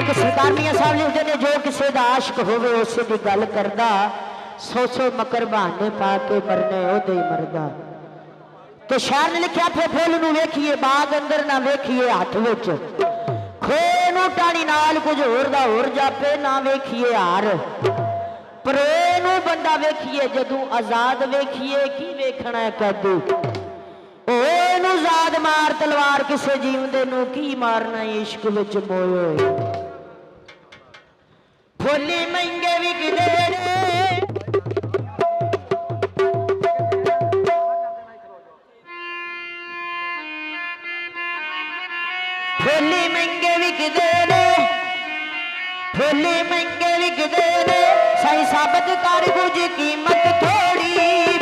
कि सरकार मियां साहब लिखते ने जो किसी का आशिक होवे उसे की गल करदा 100 मकर बहाने पा के मरने ओदे ही मरदा। तो शायर ने लिखा फिर फुल नूं वेखिए बाग अंदर ना वेखिए हथ विच खोए नूं टाणी नाल कुछ होर दा होर जापे ना वेखिए हार परे नूं बंदा वेखिए जदों आजाद वेखिए की वेखना है कैदू ओनू जाद मार तलवार किसे जीवंदे नूं की मारना इश्क विच मोए फुल्ली महंगे विकदे ने फुल्ली महंगे विकदे ने फुल्ली महंगे विकदे ने सही साबित कर कुछ कीमत थोड़ी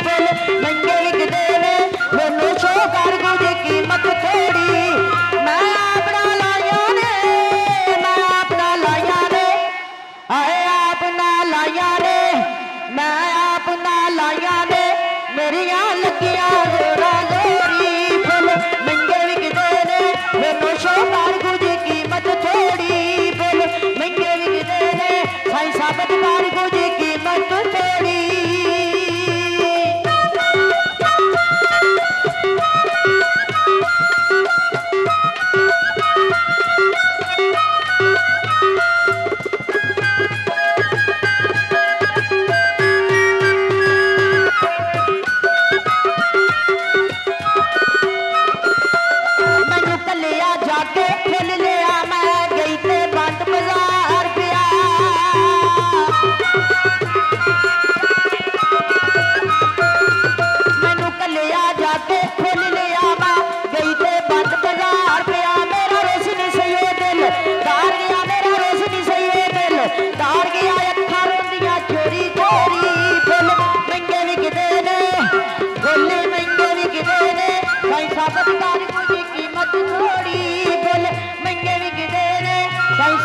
फुल महंगे विकदे ने मैनू शो कर कुछ कीमत थोड़ी मैं अपना लाया ने मैं अपना लाया ने आए अपना लाया ने मैं अपना लाया ने मेरिया लगिया जोरा जोरी फुल महंगे विकदे ने मैनू शो कर कुछ कीमत थोड़ी फुल महंगे विकदे ने सही साबित कर कुछ कीमत थोड़ी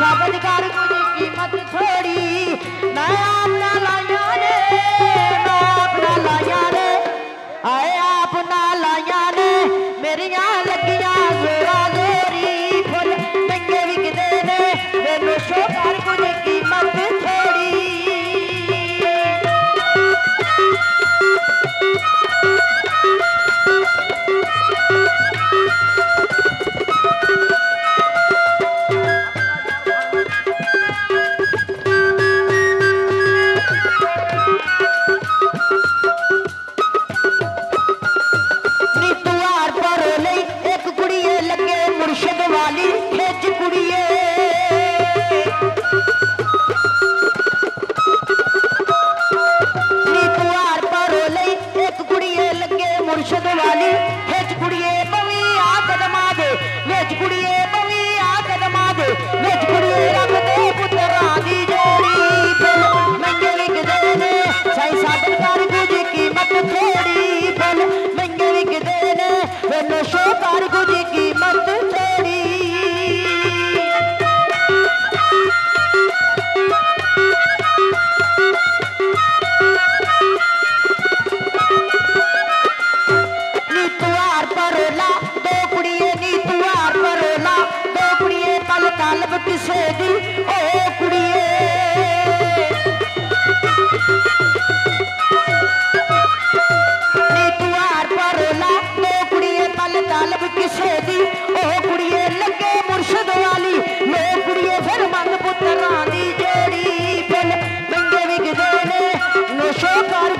साबित कर कुछ कीमत थोड़ी मैं अपना लाया ने मैं अपना लाया ने आए अपना लाया ने मेरिया लगिया जोरा जोरी फुल महंगे विकदे ने मैनू शो कर कुछ कीमत थोड़ी मुर्शद वाली हिच कुड़िए पवी आ कदमा दे विच कुड़िए पवी आ कदमा दे विच कुड़िए रब दे पुत्तरां दी जोड़ी फुल महंगे विकदे ने सही साबित कर कुछ कीमत थोड़ी फुल महंगे विकदे ने मैनू शो कर कुछ कीमत थोड़ी तलब किसे दी ओ कुड़िए नी तुआर परोला दो कुड़िए पल तलब किसे दी ओ कुड़िए लगे मुर्शद वाली लो कुड़िए फिर मंग पुत्तरां दी जोड़ी फुल महंगे विकदे ने नो शो कर